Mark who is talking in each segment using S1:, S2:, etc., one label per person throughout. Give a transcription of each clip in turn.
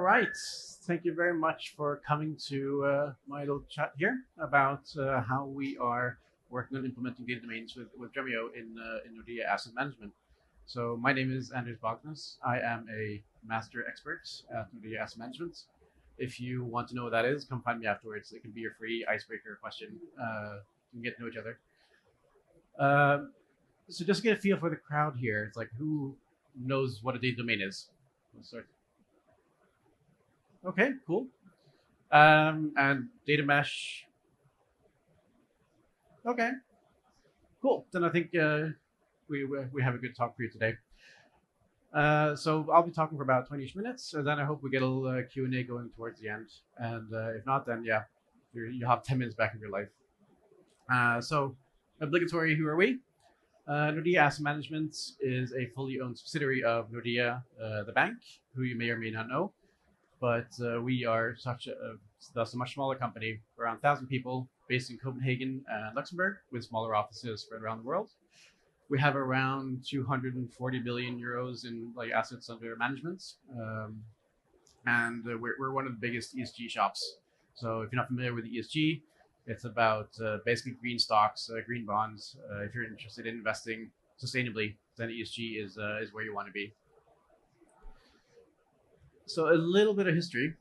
S1: right. Thank you very much for coming to my little chat here about how we are working on implementing data domains with Dremio in Nordea Asset Management. So my name is Andres Bogsnes. I am a master expert at Nordea Asset Management. If you want to know what that is, come find me afterwards. It can be your free icebreaker question. We can get to know each other. So just to get a feel for the crowd here, it's like who knows what a data domain is? Let's start. Okay, cool. And data mesh. Okay, cool. Then I think we have a good talk for you today. So I'll be talking for about 20 minutes, and then I hope we get a little Q&A going towards the end. And if not, then yeah, you have 10 minutes back of your life. So obligatory, who are we? Nordea Asset Management is a fully owned subsidiary of Nordea, the bank, who you may or may not know. But we are thus a much smaller company, around 1,000 people, based in Copenhagen and Luxembourg, with smaller offices spread around the world. We have around 240 billion euros in assets under management, and we're one of the biggest ESG shops. So if you're not familiar with ESG, it's about basically green stocks, green bonds. If you're interested in investing sustainably, then ESG is where you want to be. So a little bit of history.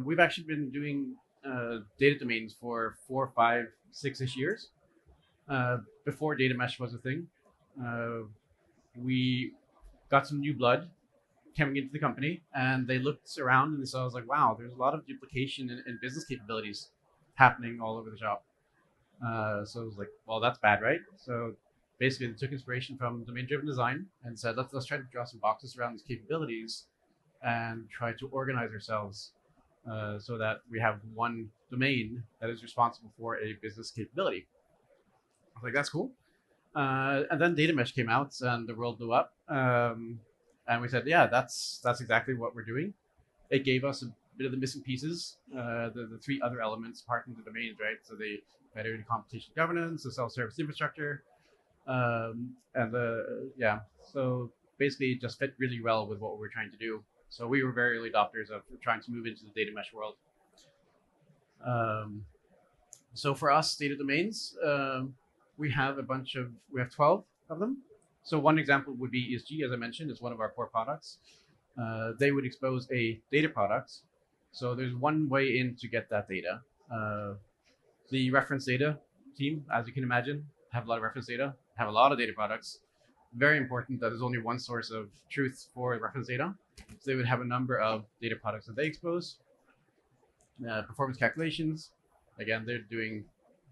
S1: We've actually been doing data domains for 4, 5, 6-ish years. Before data mesh was a thing, we got some new blood coming into the company, and they looked around and they saw, I was like, wow, there's a lot of duplication in business capabilities happening all over the shop. So I was like, well, that's bad, right? So basically, they took inspiration from domain-driven design and said, let's try to draw some boxes around these capabilities and try to organize ourselves so that we have one domain that is responsible for a business capability. I was like, that's cool. And then data mesh came out and the world blew up. And we said, yeah, that's exactly what we're doing. It gave us a bit of the missing pieces, the three other elements apart from the domains, right? So the federated computation governance, the self-service infrastructure, yeah. So basically, it just fit really well with what we were trying to do. So we were very early adopters of trying to move into the data mesh world. So for us, data domains, we have 12 of them. So one example would be ESG, as I mentioned, is one of our core products. They would expose a data product. So there's one way in to get that data. The reference data team, as you can imagine, have a lot of reference data, have a lot of data products. Very important that there's only one source of truth for reference data. So they would have a number of data products that they expose. Performance calculations. Again, they're doing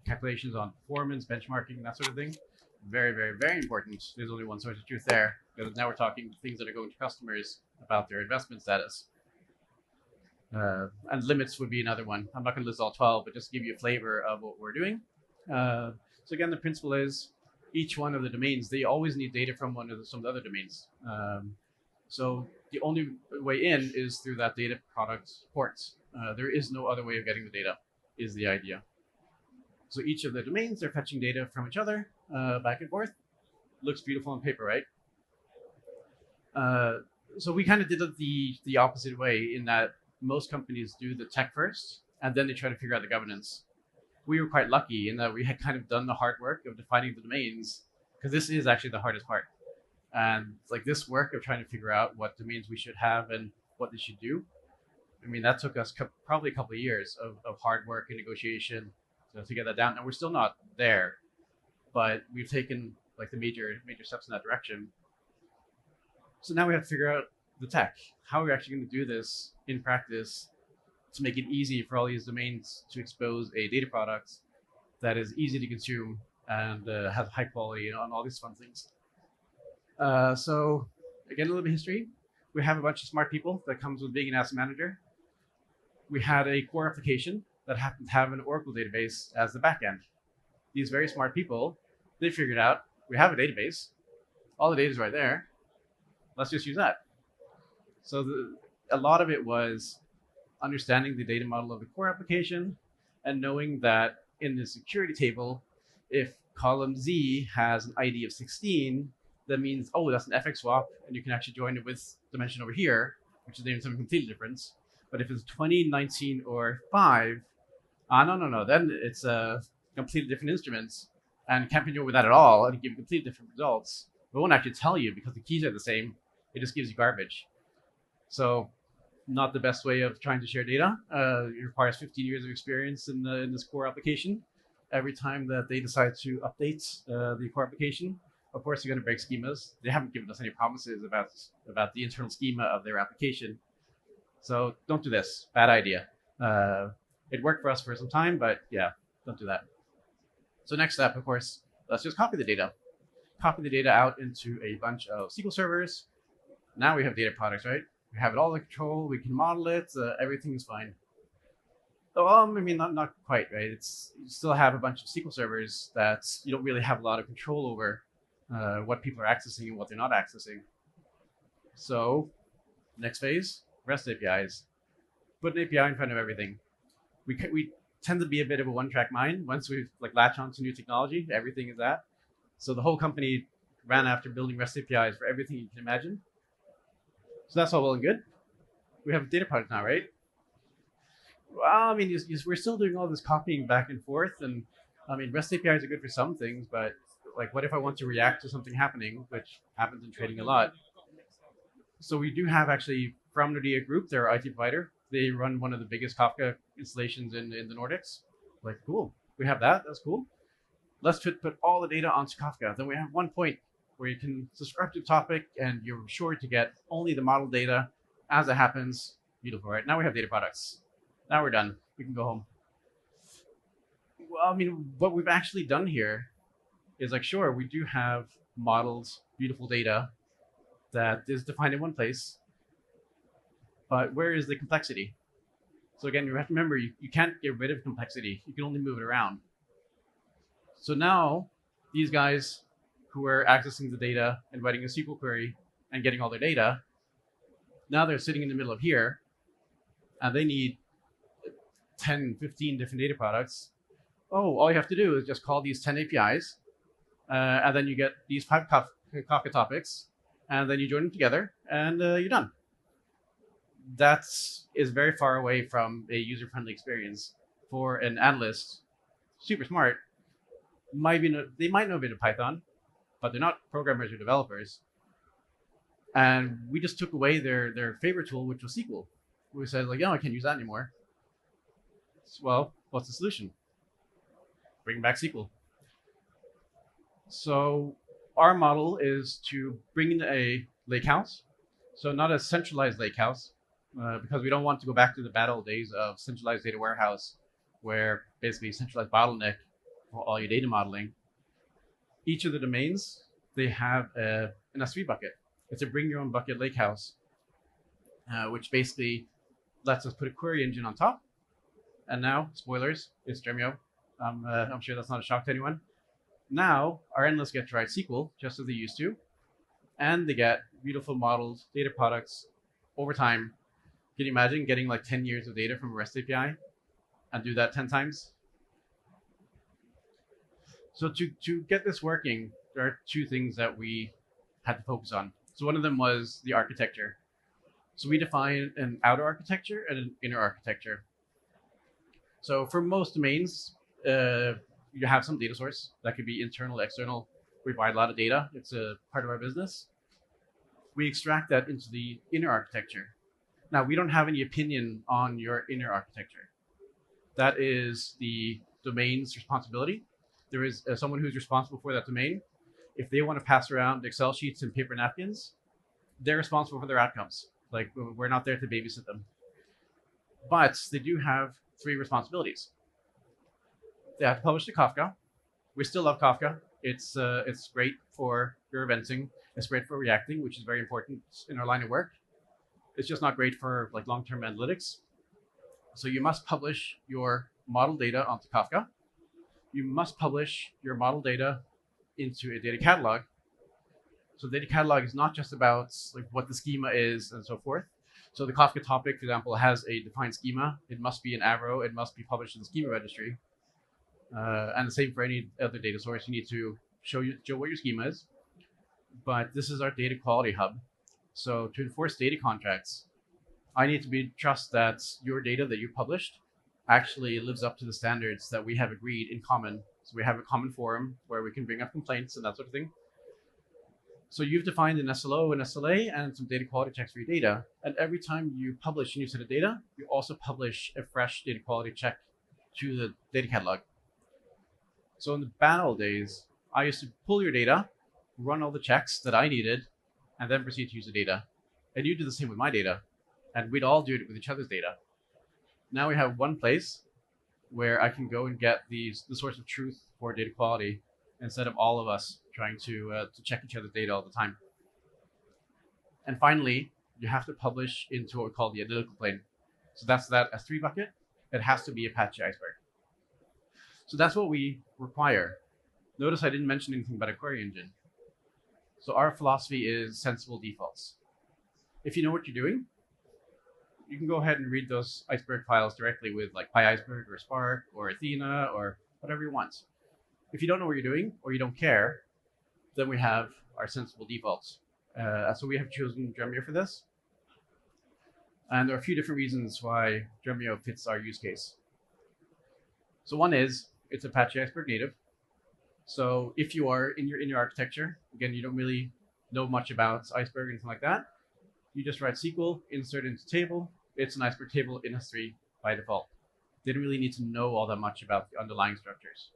S1: calculations on performance, benchmarking, that sort of thing. Very, very, very important. There's only one source of truth there, because now we're talking things that are going to customers about their investment status. And limits would be another one. I'm not going to list all 12, but just to give you a flavor of what we're doing. So again, the principle is each one of the domains, they always need data from some of the other domains. So the only way in is through that data product ports. There is no other way of getting the data, is the idea. So each of the domains, they're fetching data from each other, back and forth. Looks beautiful on paper, right? So we kind of did it the opposite way, in that most companies do the tech first, and then they try to figure out the governance. We were quite lucky in that we had kind of done the hard work of defining the domains, because this is actually the hardest part. And like this work of trying to figure out what domains we should have and what they should do, I mean, that took us probably a couple of years of hard work and negotiation to get that down. And we're still not there, but we've taken like the major steps in that direction. So now we have to figure out the tech. How are we actually going to do this in practice to make it easy for all these domains to expose a data product that is easy to consume and has high quality and all these fun things. So again, a little bit of history. We have a bunch of smart people that comes with being an asset manager. We had a core application that happened to have an Oracle database as the backend. These very smart people, they figured out we have a database. All the data is right there. Let's just use that. So a lot of it was understanding the data model of the core application and knowing that in the security table, if column Z has an ID of 16, that means, oh, that's an FX swap, and you can actually join it with dimension over here, which is named something completely different. But if it's 20, 19, or 5, no. Then it's completely different instruments and can't be doing with that at all and give you completely different results. It won't actually tell you because the keys are the same. It just gives you garbage. So not the best way of trying to share data. It requires 15 years of experience in this core application. Every time that they decide to update the core application, of course, they're going to break schemas. They haven't given us any promises about the internal schema of their application. So don't do this. Bad idea. It worked for us for some time, but yeah, don't do that. So next step, of course, let's just copy the data. Copy the data out into a bunch of SQL servers. Now we have data products, right? We have it all in control. We can model it. Everything is fine. I mean, not quite, right? You still have a bunch of SQL servers that you don't really have a lot of control over what people are accessing and what they're not accessing. So next phase, REST APIs. Put an API in front of everything. We tend to be a bit of a one-track mind. Once we latch onto new technology, everything is that. So the whole company ran after building REST APIs for everything you can imagine. So that's all well and good. We have a data product now, right? Well, I mean, we're still doing all this copying back and forth, and I mean, REST APIs are good for some things, but what if I want to react to something happening, which happens in trading a lot? So we do have actually from Nordea Group, their IT provider. They run one of the biggest Kafka installations in the Nordics. Cool, we have that. That's cool. Let's put all the data onto Kafka. Then we have one point where you can subscribe to a topic and you're sure to get only the model data as it happens. Beautiful, right? Now we have data products. Now we're done. We can go home. Well, I mean, what we've actually done here is sure, we do have modeled, beautiful data that is defined in one place, but where is the complexity? So again, you have to remember, you can't get rid of complexity. You can only move it around. So now these guys who are accessing the data and writing a SQL query and getting all their data, now they're sitting in the middle of here and they need 10, 15 different data products. Oh, all you have to do is just call these 10 APIs and then you get these 5 Kafka topics and then you join them together and you're done. That is very far away from a user-friendly experience for an analyst. Super smart. They might know a bit of Python, but they're not programmers or developers. And we just took away their favorite tool, which was SQL. We said I can't use that anymore. Well, what's the solution? Bring back SQL. So our model is to bring in a lakehouse. So not a centralized lakehouse, because we don't want to go back to the bad old days of centralized data warehouse, where basically centralized bottleneck for all your data modeling. Each of the domains, they have an S3 bucket. It's a bring your own bucket lakehouse, which basically lets us put a query engine on top. And now, spoilers, it's Dremio. I'm sure that's not a shock to anyone. Now, our analysts get to write SQL just as they used to, and they get beautiful modeled data products over time. Can you imagine getting 10 years of data from a REST API and do that 10 times? So to get this working, there are 2 things that we had to focus on. So one of them was the architecture. So we define an outer architecture and an inner architecture. So for most domains, you have some data source. That could be internal, external. We provide a lot of data. It's a part of our business. We extract that into the inner architecture. Now, we don't have any opinion on your inner architecture. That is the domain's responsibility. There is someone who's responsible for that domain. If they want to pass around Excel sheets and paper napkins, they're responsible for their outcomes. We're not there to babysit them. But they do have 3 responsibilities. They have to publish to Kafka. We still love Kafka. It's great for your eventing. It's great for reacting, which is very important in our line of work. It's just not great for long-term analytics. So you must publish your model data onto Kafka. You must publish your model data into a data catalog. So the data catalog is not just about what the schema is and so forth. So the Kafka topic, for example, has a defined schema. It must be an arrow. It must be published in the schema registry. And the same for any other data source. You need to show what your schema is. But this is our data quality hub. So to enforce data contracts, I need to trust that your data that you published actually lives up to the standards that we have agreed in common. So we have a common forum where we can bring up complaints and that sort of thing. So you've defined an SLO, an SLA, and some data quality checks for your data. And every time you publish a new set of data, you also publish a fresh data quality check to the data catalog. So in the bad old days, I used to pull your data, run all the checks that I needed, and then proceed to use the data. And you do the same with my data. And we'd all do it with each other's data. Now we have one place where I can go and get the source of truth for data quality instead of all of us trying to check each other's data all the time. And finally, you have to publish into what we call the analytical plane. So that's that S3 bucket. It has to be Apache Iceberg. So that's what we require. Notice I didn't mention anything about a query engine. So our philosophy is sensible defaults. If you know what you're doing, you can go ahead and read those Iceberg files directly with like PyIceberg or Spark or Athena or whatever you want. If you don't know what you're doing or you don't care, then we have our sensible defaults. So we have chosen Dremio for this. And there are a few different reasons why Dremio fits our use case. So one is it's Apache Iceberg native. So if you are in your architecture, again, you don't really know much about Iceberg or anything like that, you just write SQL, insert into table. It's an Iceberg table in S3 by default. They don't really need to know all that much about the underlying structures.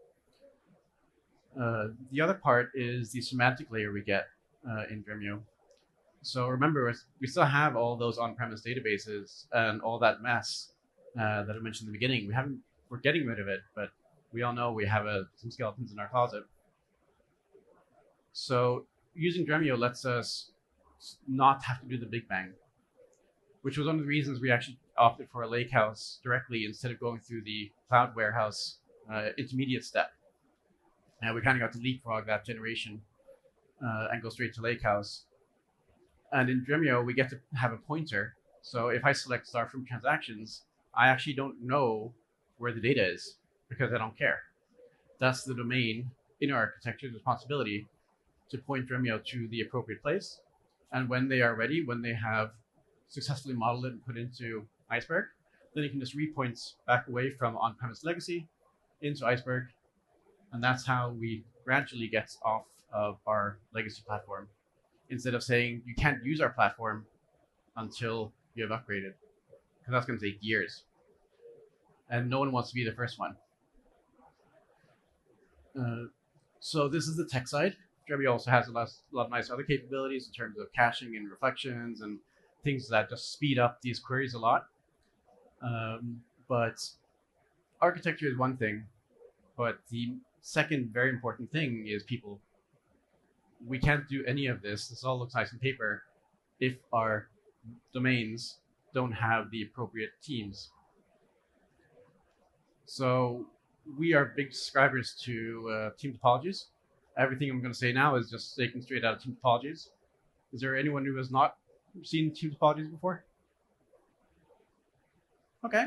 S1: The other part is the semantic layer we get in Dremio. So remember, we still have all those on-premise databases and all that mess that I mentioned in the beginning. We're getting rid of it, but we all know we have some skeletons in our closet. So using Dremio lets us not have to do the big bang, which was one of the reasons we actually opted for a Lakehouse directly instead of going through the cloud warehouse intermediate step. And we kind of got to leapfrog that generation and go straight to Lakehouse. And in Dremio, we get to have a pointer. So if I select start from transactions, I actually don't know where the data is because I don't care. That's the domain in our architecture's responsibility to point Dremio to the appropriate place. And when they are ready, when they have successfully modeled it and put into Iceberg, then you can just repoint back away from on-premise legacy into Iceberg. And that's how we gradually get off of our legacy platform instead of saying you can't use our platform until you have upgraded, because that's going to take years. And no one wants to be the first one. So this is the tech side. Dremio also has a lot of nice other capabilities in terms of caching and reflections and things that just speed up these queries a lot. But architecture is one thing, but the second very important thing is people. We can't do any of this. This all looks nice on paper if our domains don't have the appropriate teams. So we are big subscribers to team topologies. Everything I'm going to say now is just taken straight out of team topologies. Is there anyone who has not seen team topologies before? Okay.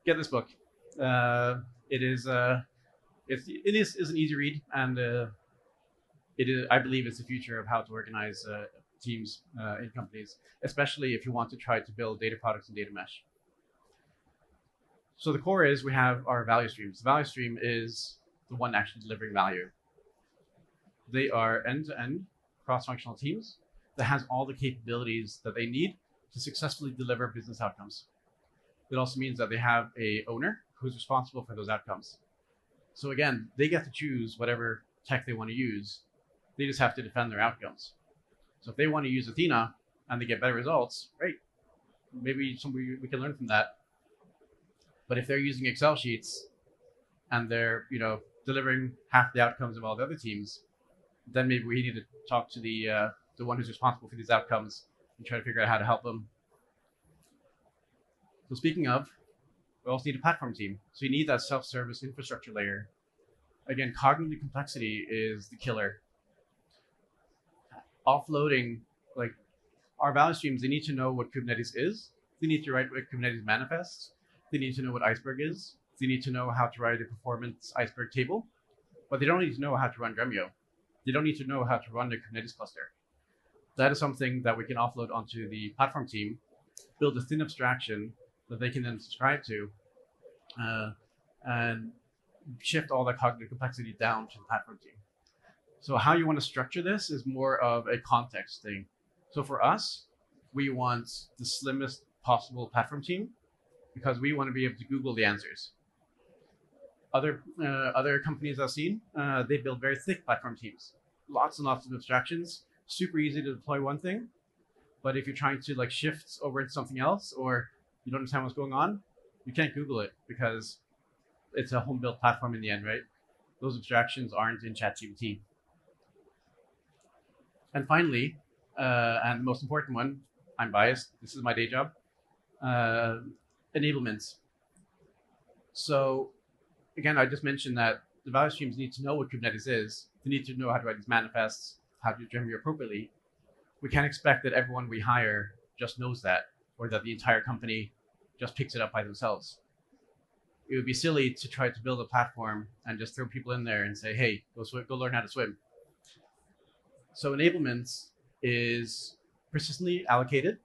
S1: Get this book. It is an easy read, and it is, I believe, it's the future of how to organize teams in companies, especially if you want to try to build data products and data mesh. So the core is we have our value streams. The value stream is the one actually delivering value. They are end-to-end cross-functional teams that has all the capabilities that they need to successfully deliver business outcomes. It also means that they have a owner who's responsible for those outcomes. So again, they get to choose whatever tech they want to use. They just have to defend their outcomes. So if they want to use Athena and they get better results, great. Maybe we can learn from that. But if they're using Excel sheets and they're delivering half the outcomes of all the other teams, then maybe we need to talk to the one who's responsible for these outcomes and try to figure out how to help them. So speaking of, we also need a platform team. So you need that self-service infrastructure layer. Again, cognitive complexity is the killer. Offloading, like our value streams, they need to know what Kubernetes is. They need to write what Kubernetes manifests. They need to know what Iceberg is. They need to know how to write a performance Iceberg table, but they don't need to know how to run Dremio. They don't need to know how to run a Kubernetes cluster. That is something that we can offload onto the platform team, build a thin abstraction that they can then subscribe to, and shift all the cognitive complexity down to the platform team. So how you want to structure this is more of a context thing. So for us, we want the slimmest possible platform team because we want to be able to Google the answers. Other companies I've seen, they build very thick platform teams, lots and lots of abstractions, super easy to deploy one thing. But if you're trying to like shift over into something else, or you don't understand what's going on, you can't Google it because it's a home built platform in the end, right? Those abstractions aren't in ChatGPT. And finally, and the most important one, I'm biased, this is my day job, enablements. So again, I just mentioned that the value streams need to know what Kubernetes is. They need to know how to write these manifests, how to Dremio appropriately. We can't expect that everyone we hire just knows that, or that the entire company just picks it up by themselves. It would be silly to try to build a platform and just throw people in there and say, hey, go learn how to swim. So enablements is persistently allocated.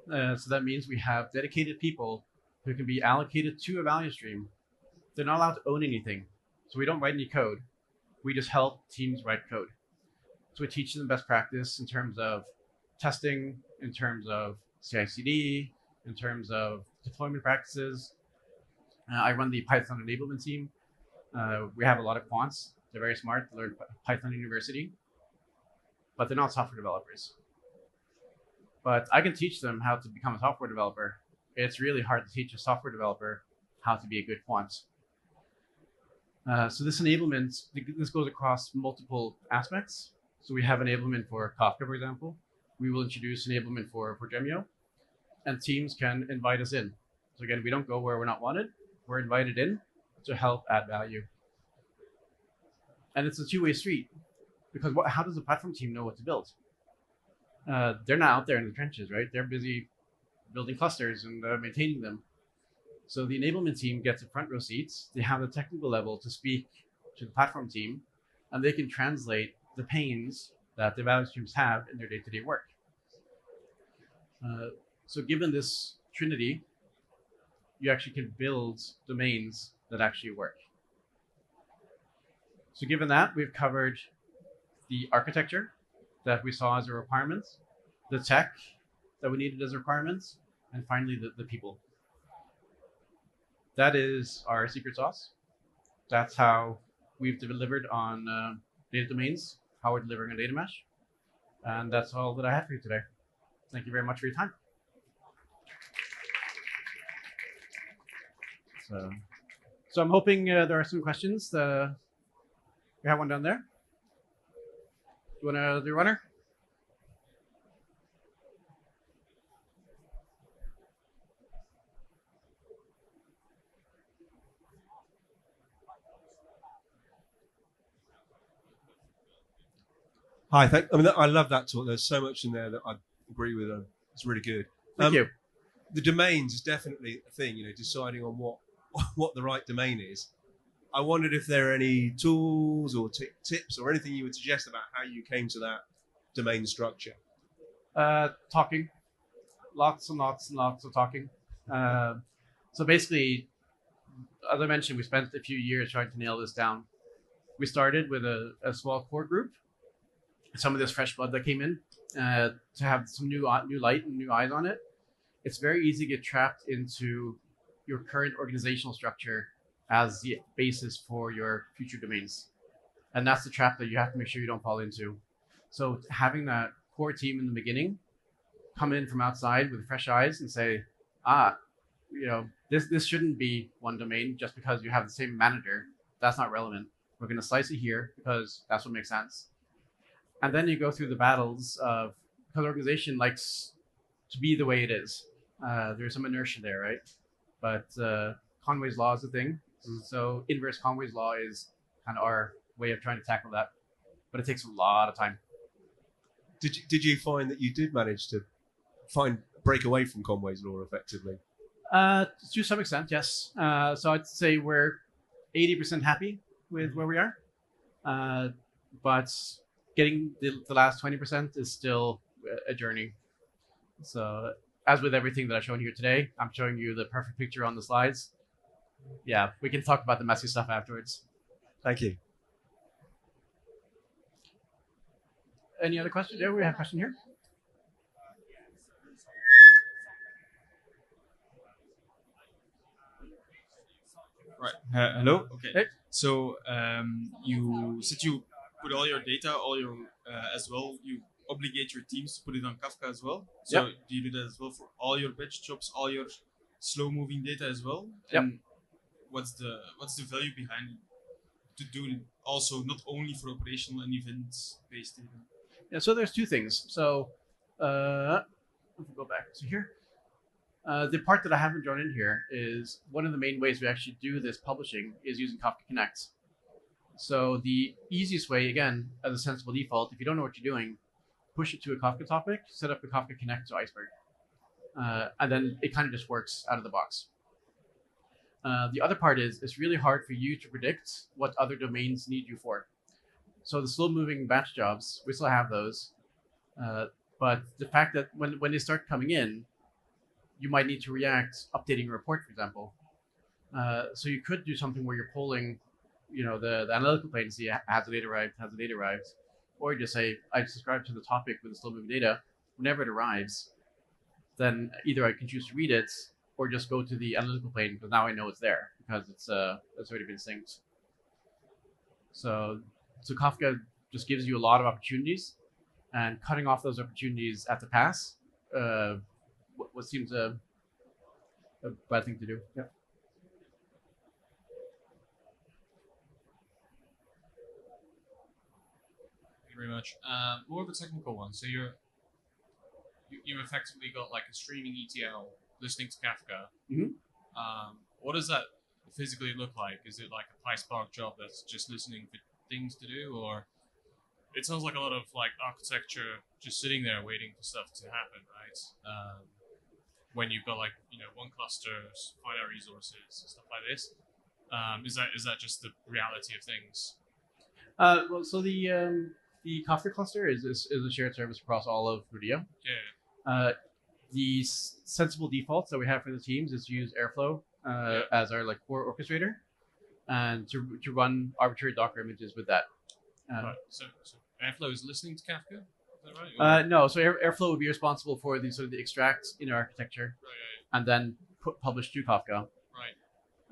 S1: So that means we have dedicated people who can be allocated to a value stream. They're not allowed to own anything. So we don't write any code. We just help teams write code. So we teach them best practice in terms of testing, in terms of CI/CD, in terms of deployment practices. I run the Python enablement team. We have a lot of quants. They're very smart. They learn Python University, but they're not software developers. But I can teach them how to become a software developer. It's really hard to teach a software developer how to be a good quant. So this enablement, this goes across multiple aspects. So we have enablement for Kafka, for example. We will introduce enablement for Dremio, and teams can invite us in. So again, we don't go where we're not wanted. We're invited in to help add value. And it's a two-way street, because how does the platform team know what to build? They're not out there in the trenches, right? They're busy building clusters and maintaining them. So the enablement team gets a front row seats. They have the technical level to speak to the platform team, and they can translate the pains that the value streams have in their day-to-day work. So given this trinity, you actually can build domains that actually work. So given that, we've covered the architecture that we saw as a requirement, the tech that we needed as requirements, and finally the people. That is our secret sauce. That's how we've delivered on data domains, how we're delivering on data mesh. And that's all that I had for you today. Thank you very much for your time. So I'm hoping there are some questions. We have one down there. You want to do runner?
S2: Hi, I love that talk. There's so much in there that I agree with. It's really good.
S1: Thank you.
S2: The domains is definitely a thing, deciding on what the right domain is. I wondered if there are any tools or tips or anything you would suggest about how you came to that domain structure.
S1: Talking. Lots and lots and lots of talking. So basically, as I mentioned, we spent a few years trying to nail this down. We started with a small core group, some of this fresh blood that came in, to have some new light and new eyes on it. It's very easy to get trapped into your current organizational structure as the basis for your future domains. And that's the trap that you have to make sure you don't fall into. So having that core team in the beginning come in from outside with fresh eyes and say, this shouldn't be one domain just because you have the same manager. That's not relevant. We're going to slice it here because that's what makes sense. And then you go through the battles of, because organization likes to be the way it is. There's some inertia there, right? But Conway's law is a thing. So inverse Conway's law is kind of our way of trying to tackle that. But it takes a lot of time.
S2: Did you find that you did manage to break away from Conway's law effectively?
S1: To some extent, yes. So I'd say we're 80% happy with where we are. But getting the last 20% is still a journey. So as with everything that I've shown here today, I'm showing you the perfect picture on the slides. Yeah, we can talk about the messy stuff afterwards.
S2: Thank you.
S1: Any other questions? Yeah, we have a question here.
S3: Right. Hello. Okay.
S1: Hey.
S3: So you said you put all your data, all your as well. You obligate your teams to put it on Kafka as well. So
S1: Yep.
S3: do you do that as well for all your batch jobs, all your slow-moving data as well?
S1: Yep.
S3: And what's the value behind to do it also not only for operational and events-based data?
S1: Yeah. So there's two things. So if we go back to here. The part that I haven't drawn in here is one of the main ways we actually do this publishing is using Kafka Connect. So the easiest way, again, as a sensible default, if you don't know what you're doing, push it to a Kafka topic, set up a Kafka Connect to Iceberg. And then it kind of just works out of the box. The other part is it's really hard for you to predict what other domains need you for. So the slow-moving batch jobs, we still have those. But the fact that when they start coming in, you might need to react updating a report, for example. So you could do something where you're polling, the analytical plane to see has the data arrived, or you just say, I subscribe to the topic with the slow-moving data. Whenever it arrives, then either I can choose to read it or just go to the analytical plane because now I know it's there because it's already been synced. So Kafka just gives you a lot of opportunities, and cutting off those opportunities at the pass what seems a bad thing to do. Yeah.
S3: Thank you very much. More of a technical one. So you effectively got like a streaming ETL listening to Kafka.
S1: Mhm.
S3: What does that physically look like? Is it like a PySpark job that's just listening for things to do, or it sounds like a lot of like architecture just sitting there waiting for stuff to happen, right? When you've got like one cluster, finite resources, stuff like this. Is that just the reality of things?
S1: Well, so the Kafka cluster is a shared service across all of Nordea.
S3: Yeah.
S1: The sensible defaults that we have for the teams is to use Airflow as our core orchestrator, and to run arbitrary Docker images with that.
S3: Right. So Airflow is listening to Kafka. Is that right?
S1: No, so Airflow would be responsible for the sort of the extract inner architecture,
S3: Right.
S1: and then publish to Kafka.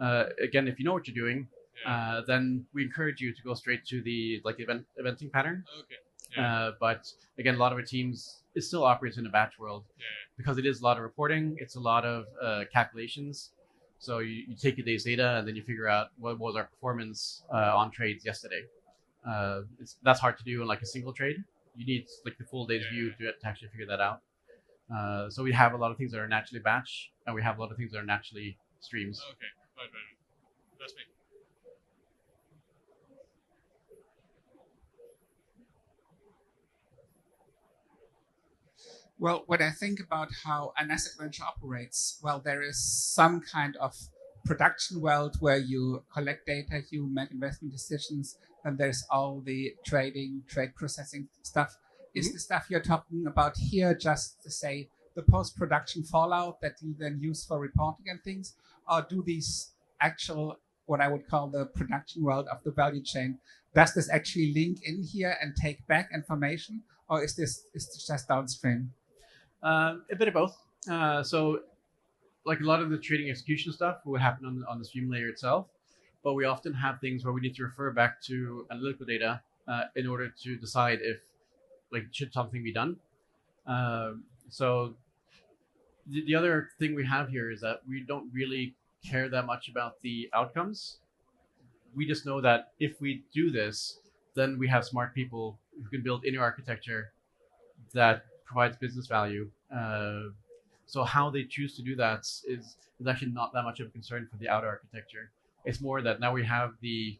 S3: Right.
S1: Again, if you know what you're doing,
S3: Yeah.
S1: then we encourage you to go straight to the eventing pattern.
S3: Okay. Yeah.
S1: But again, a lot of our teams it still operates in a batch world
S3: Yeah.
S1: because it is a lot of reporting. It's a lot of calculations. So you take your day's data and then you figure out what was our performance on trades yesterday. That's hard to do in like a single trade. You need like the full day's view to actually figure that out. So we have a lot of things that are naturally batch, and we have a lot of things that are naturally streams.
S3: Okay. Right. That's me.
S4: Well, when I think about how an asset manager operates, well, there is some kind of production world where you collect data, you make investment decisions, and there's all the trade processing stuff. Is the stuff you're talking about here just to say the post-production fallout that you then use for reporting and things, or do these actual, what I would call the production world of the value chain, does this actually link in here and take back information, or is this just downstream?
S1: A bit of both. So, like a lot of the trading execution stuff would happen on the stream layer itself, but we often have things where we need to refer back to analytical data in order to decide if, should something be done. So, the other thing we have here is that we don't really care that much about the outcomes. We just know that if we do this, then we have smart people who can build inner architecture that provides business value. So how they choose to do that is actually not that much of a concern for the outer architecture. It's more that now we have the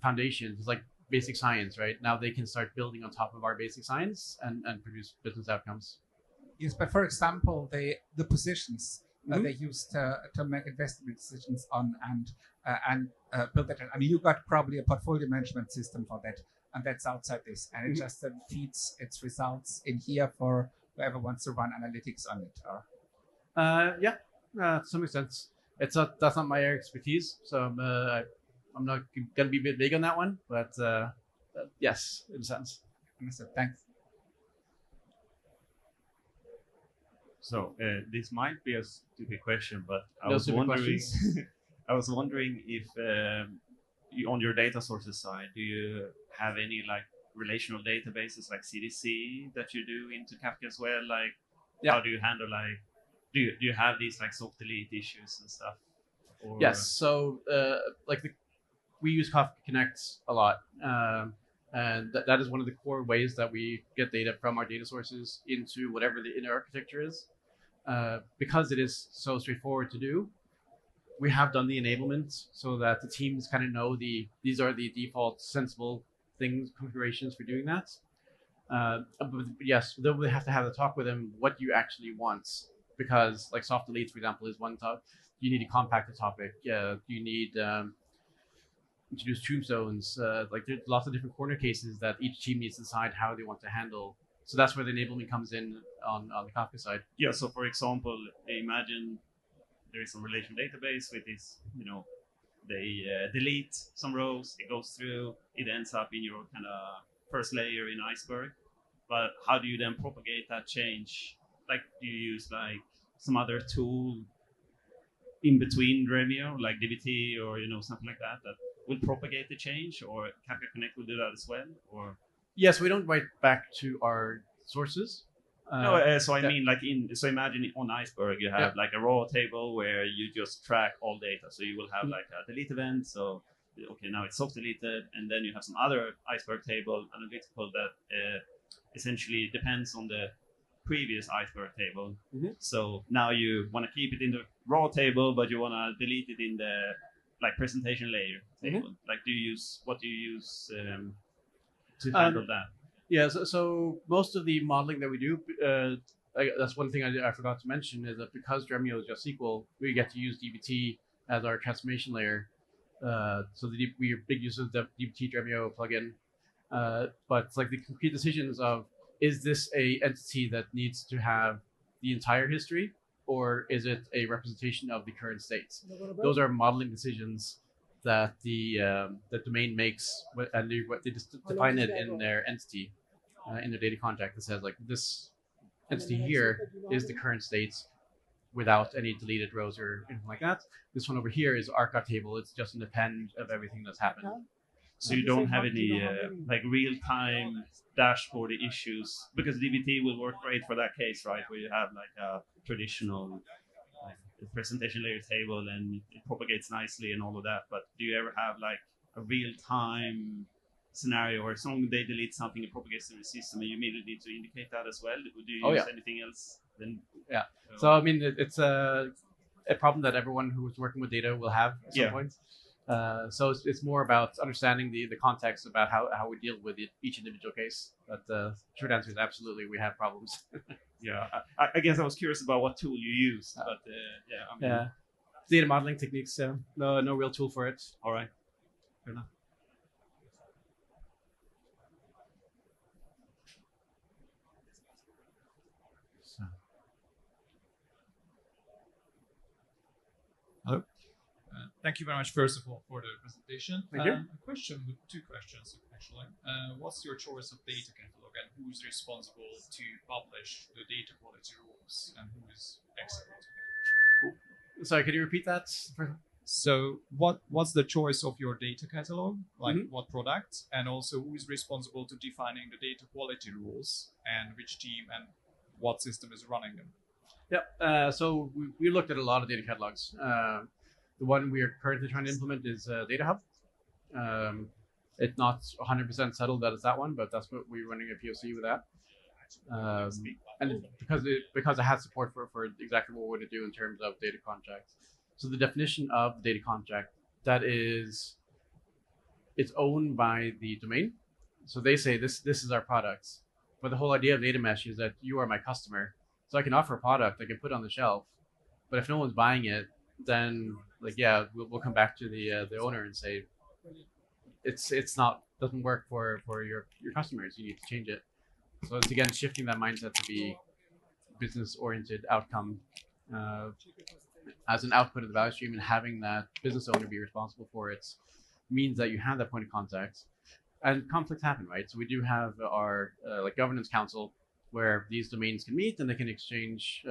S1: foundations. It's like basic science, right? Now they can start building on top of our basic science and produce business outcomes.
S4: Yes, but for example, the positions they use to make investment decisions on and build that. I mean, you got probably a portfolio management system for that. and that's outside this, and it just then feeds its results in here for whoever wants to run analytics on it. Or
S1: Yeah, to some extent. That's not my expertise, so I'm not gonna be a bit big on that one. But yes, in a sense.
S4: Thanks.
S5: So this might be a stupid question, but I
S1: No
S5: was
S1: stupid
S5: wondering.
S1: questions.
S5: I was wondering if on your data sources side, do you have any like relational databases like CDC that you do into Kafka as well? Like,
S1: Yeah.
S5: how do you handle like, do you have these like soft delete issues and stuff? Or,
S1: Yes. So we use Kafka Connect a lot, and that is one of the core ways that we get data from our data sources into whatever the inner architecture is. Because it is so straightforward to do, we have done the enablement so that the teams kind of know these are the default sensible configurations for doing that. But yes, then we have to have a talk with them what you actually want, because like soft deletes, for example, is one topic. You need to compact the topic. You need introduce tombstones. Like there's lots of different corner cases that each team needs to decide how they want to handle. So that's where the enablement comes in on the Kafka side.
S5: Yeah. So for example, imagine there is some relational database with this, they delete some rows, it goes through, it ends up in your kind of first layer in Iceberg. But how do you then propagate that change? Like, do you use like some other tool in between Dremio, like DBT or something like that will propagate the change, or Kafka Connect will do that as well? Or
S1: yes, we don't write back to our sources.
S5: So I mean, so imagine on Iceberg you have like a raw table where you just track all data. So you will have like a delete event. So okay, now it's soft deleted, and then you have some other Iceberg table analytical that essentially depends on the previous Iceberg table. So now you want to keep it in the raw table, but you want to delete it in the like presentation layer table. Like, what do you use to handle that?
S1: Yeah, so most of the modeling that we do, that's one thing I forgot to mention, is that because Dremio is just SQL, we get to use DBT as our transformation layer. So we are big users of the DBT Dremio plugin. But it's like the complete decisions of, is this a entity that needs to have the entire history, or is it a representation of the current state? Those are modeling decisions that the domain makes, and they just define it in their entity, in their data contract that says like this entity here is the current state without any deleted rows or anything like that. This one over here is archive table. It's just an append of everything that's happened.
S5: So you don't have any like real-time dashboard issues, because DBT will work great for that case, right? Where you have like a traditional like presentation layer table and it propagates nicely and all of that. But do you ever have like a real-time scenario where they delete something, it propagates through the system, and you immediately need to indicate that as well? Do you use anything else? Then
S1: so I mean, it's a problem that everyone who's working with data will have at some point. So it's more about understanding the context about how we deal with each individual case. But the short answer is absolutely we have problems.
S5: I guess I was curious about what tool you use, but
S1: data modeling techniques. No real tool for it.
S5: All right,
S1: fair enough.
S6: Hello. Thank you very much, first of all, for the presentation.
S1: Thank you.
S6: A question with two questions, actually. What's your choice of data catalog, and who's responsible to publish the data quality rules, and who is expert?
S1: Sorry, can you repeat that?
S6: So what's the choice of your data catalog, like what product, and also who is responsible to defining the data quality rules, and which team and what system is running them?
S1: Yeah, so we looked at a lot of data catalogs. The one we are currently trying to implement is Datahub. It's not 100% settled that it's that one, but that's what we're running a POC with that. And because it has support for exactly what we're going to do in terms of data contracts. So the definition of the data contract, it's owned by the domain. So they say this is our product. But the whole idea of data mesh is that you are my customer. So I can offer a product I can put on the shelf, but if no one's buying it, then we'll come back to the owner and say it's not doesn't work for your customers. You need to change it. So it's again shifting that mindset to be business-oriented outcome as an output of the value stream, and having that business owner be responsible for it means that you have that point of contact. And conflicts happen, right? So we do have our like governance council where these domains can meet and they can exchange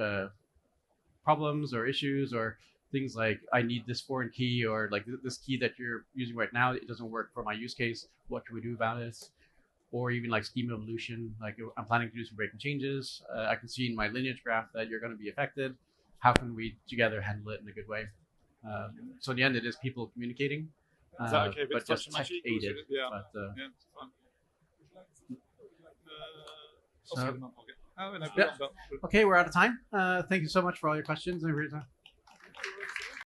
S1: problems or issues or things like, I need this foreign key, or like this key that you're using right now, it doesn't work for my use case. What can we do about it? Or even like schema evolution, like I'm planning to do some breaking changes. I can see in my lineage graph that you're going to be affected. How can we together handle it in a good way? So in the end, it is people communicating,
S6: Is that okay?
S1: but just tech aided.
S6: Yeah.
S1: But,
S6: Yeah, it's fine.
S1: So,
S6: Okay. Oh, no,
S1: yeah. Okay, we're out of time. Thank you so much for all your questions and for your time.